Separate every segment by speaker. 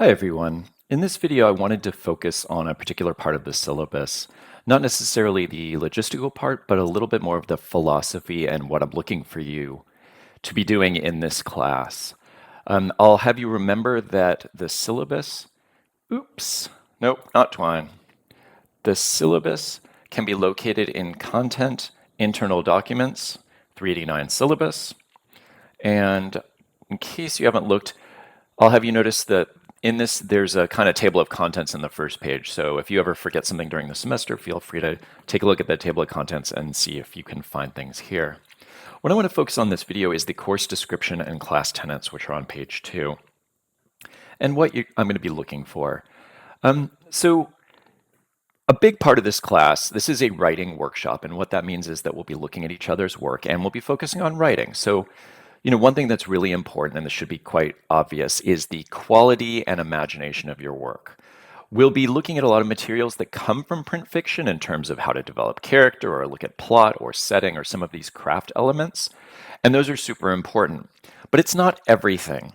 Speaker 1: Hi everyone. In this video, I wanted to focus on a particular part of the syllabus, not necessarily the logistical part, but a little bit more of the philosophy and what I'm looking for you to be doing in this class. I'll have you remember that the syllabus, nope, not Twine. The syllabus can be located in Content, Internal Documents, 389 Syllabus. And in case you haven't looked, I'll have you notice that in this, there's a kind of table of contents in the first page. So if you ever forget something during the semester, feel free to take a look at that table of contents and see if you can find things here. What I want to focus on this video is the course description and class tenets, which are on page 2, and what I'm going to be looking for. So a big part of this class, this is a writing workshop, and what that means is that we'll be looking at each other's work and we'll be focusing on writing. So one thing that's really important, and this should be quite obvious, is the quality and imagination of your work. We'll be looking at a lot of materials that come from print fiction in terms of how to develop character or look at plot or setting or some of these craft elements, and those are super important. But it's not everything.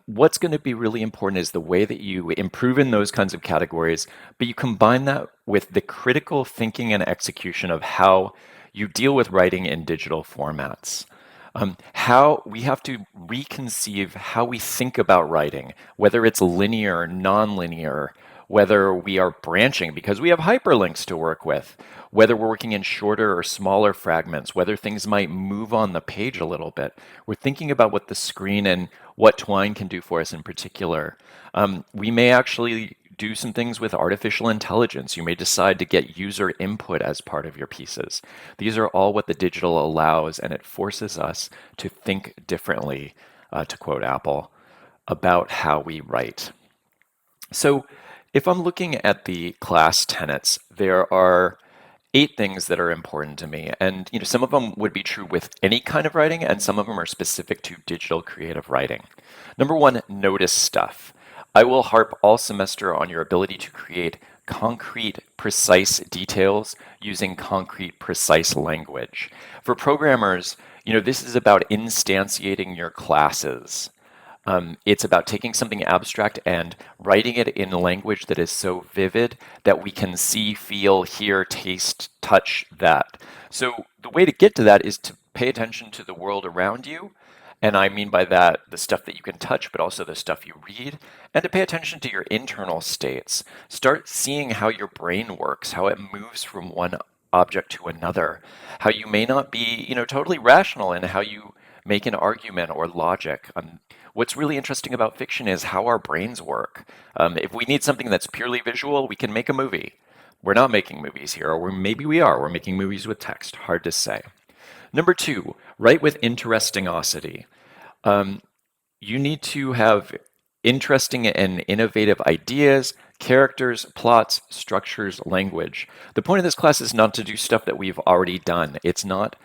Speaker 1: What's going to be really important is the way that you improve in those kinds of categories, but you combine that with the critical thinking and execution of how you deal with writing in digital formats. How we have to reconceive how we think about writing, whether it's linear, nonlinear, whether we are branching because we have hyperlinks to work with, whether we're working in shorter or smaller fragments, whether things might move on the page a little bit. We're thinking about what the screen and what Twine can do for us in particular. We may actually do some things with artificial intelligence. You may decide to get user input as part of your pieces. These are all what the digital allows, and it forces us to think differently, to quote Apple, about how we write. So if I'm looking at the class tenets, there are 8 things that are important to me. And some of them would be true with any kind of writing, and some of them are specific to digital creative writing. Number 1, notice stuff. I will harp all semester on your ability to create concrete, precise details using concrete, precise language. For programmers, this is about instantiating your classes. It's about taking something abstract and writing it in a language that is so vivid that we can see, feel, hear, taste, touch that. So the way to get to that is to pay attention to the world around you. And I mean by that the stuff that you can touch, but also the stuff you read, and to pay attention to your internal states. Start seeing how your brain works, how it moves from one object to another, how you may not be, totally rational in how you make an argument or logic. What's really interesting about fiction is how our brains work. If we need something that's purely visual, we can make a movie. We're not making movies here, or maybe we are. We're making movies with text. Hard to say. Number 2, write with interestingosity. You need to have interesting and innovative ideas, characters, plots, structures, language. The point of this class is not to do stuff that we've already done. It's not.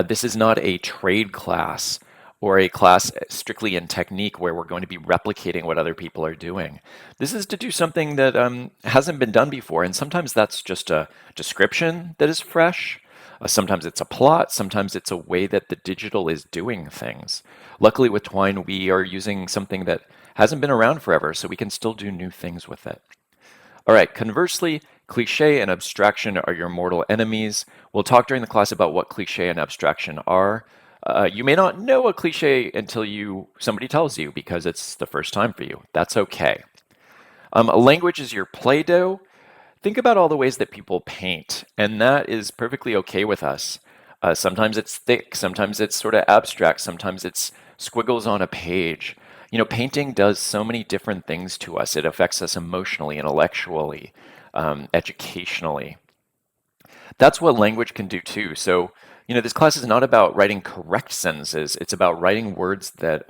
Speaker 1: This is not a trade class or a class strictly in technique where we're going to be replicating what other people are doing. This is to do something that hasn't been done before, and sometimes that's just a description that is fresh. Sometimes it's a plot, sometimes it's a way that the digital is doing things. Luckily with Twine, we are using something that hasn't been around forever, so we can still do new things with it. All right, conversely, cliche and abstraction are your mortal enemies. We'll talk during the class about what cliche and abstraction are. You may not know a cliche until somebody tells you because it's the first time for you. That's okay. Language is your Play-Doh. Think about all the ways that people paint, and that is perfectly okay with us. Sometimes it's thick, sometimes it's sort of abstract, sometimes it's squiggles on a page. Painting does so many different things to us. It affects us emotionally, intellectually, educationally. That's what language can do too. So, this class is not about writing correct sentences. It's about writing words that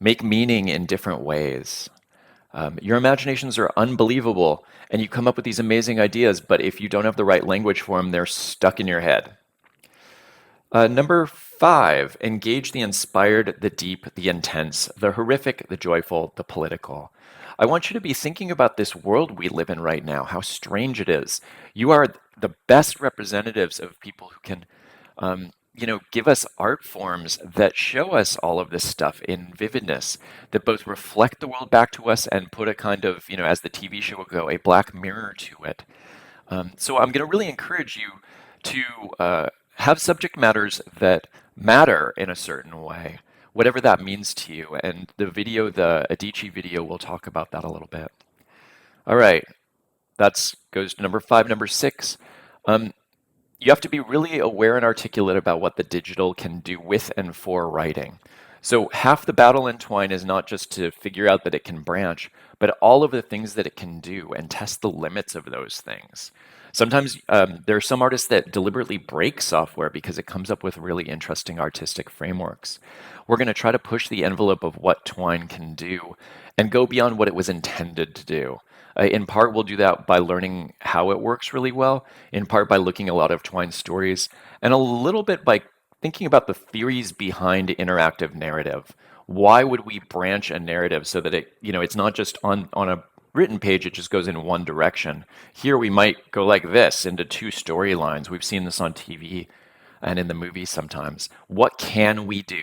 Speaker 1: make meaning in different ways. Your imaginations are unbelievable, and you come up with these amazing ideas, but if you don't have the right language for them, they're stuck in your head. Number 5, engage the inspired, the deep, the intense, the horrific, the joyful, the political. I want you to be thinking about this world we live in right now, how strange it is. You are the best representatives of people who can give us art forms that show us all of this stuff in vividness, that both reflect the world back to us and put a kind of, as the TV show will go, a black mirror to it. So I'm going to really encourage you to have subject matters that matter in a certain way, whatever that means to you. And the Adichie video, will talk about that a little bit. All right, that goes to number 5. Number 6, you have to be really aware and articulate about what the digital can do with and for writing. So half the battle in Twine is not just to figure out that it can branch, but all of the things that it can do and test the limits of those things. Sometimes there are some artists that deliberately break software because it comes up with really interesting artistic frameworks. We're going to try to push the envelope of what Twine can do and go beyond what it was intended to do. In part, we'll do that by learning how it works really well, in part by looking a lot of Twine's stories, and a little bit by thinking about the theories behind interactive narrative. Why would we branch a narrative so that it's not just on a written page, it just goes in one direction. Here we might go like this into two storylines. We've seen this on TV and in the movies sometimes. What can we do?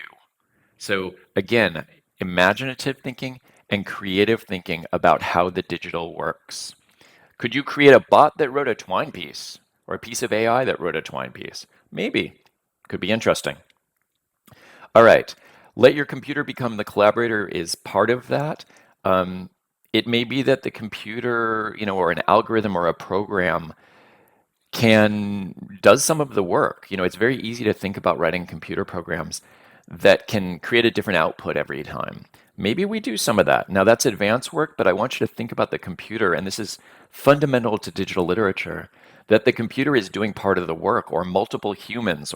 Speaker 1: So again, imaginative thinking and creative thinking about how the digital works. Could you create a bot that wrote a Twine piece or a piece of AI that wrote a Twine piece? Maybe. Could be interesting. All right. Let your computer become the collaborator is part of that. It may be that the computer, or an algorithm or a program does some of the work. It's very easy to think about writing computer programs that can create a different output every time. Maybe we do some of that. Now that's advanced work, but I want you to think about the computer, and this is fundamental to digital literature, that the computer is doing part of the work, or multiple humans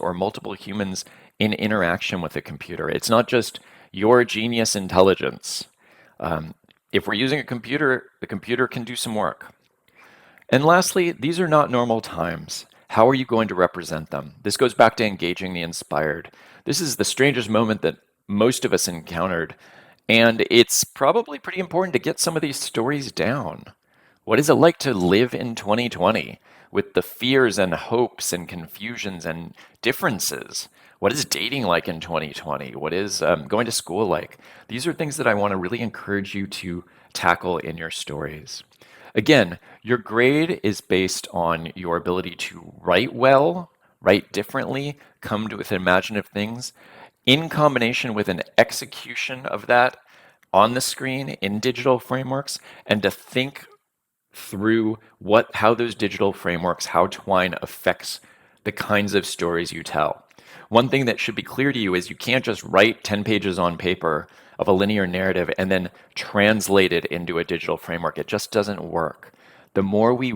Speaker 1: in interaction with the computer. It's not just your genius intelligence. If we're using a computer, the computer can do some work. And lastly, these are not normal times. How are you going to represent them? This goes back to engaging the inspired. This is the strangest moment that most of us encountered, and it's probably pretty important to get some of these stories down. What is it like to live in 2020 with the fears and hopes and confusions and differences? What is dating like in 2020? What is going to school like? These are things that I want to really encourage you to tackle in your stories. Again, your grade is based on your ability to write well, write differently, come with imaginative things, in combination with an execution of that on the screen in digital frameworks, and to think through how those digital frameworks, how Twine affects the kinds of stories you tell. One thing that should be clear to you is you can't just write 10 pages on paper of a linear narrative and then translate it into a digital framework. It just doesn't work. The more we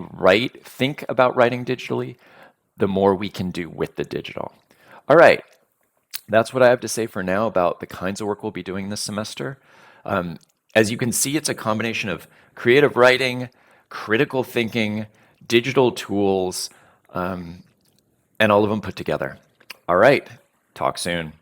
Speaker 1: think about writing digitally, the more we can do with the digital. All right, that's what I have to say for now about the kinds of work we'll be doing this semester. As you can see, it's a combination of creative writing, critical thinking, digital tools, and all of them put together. All right, talk soon.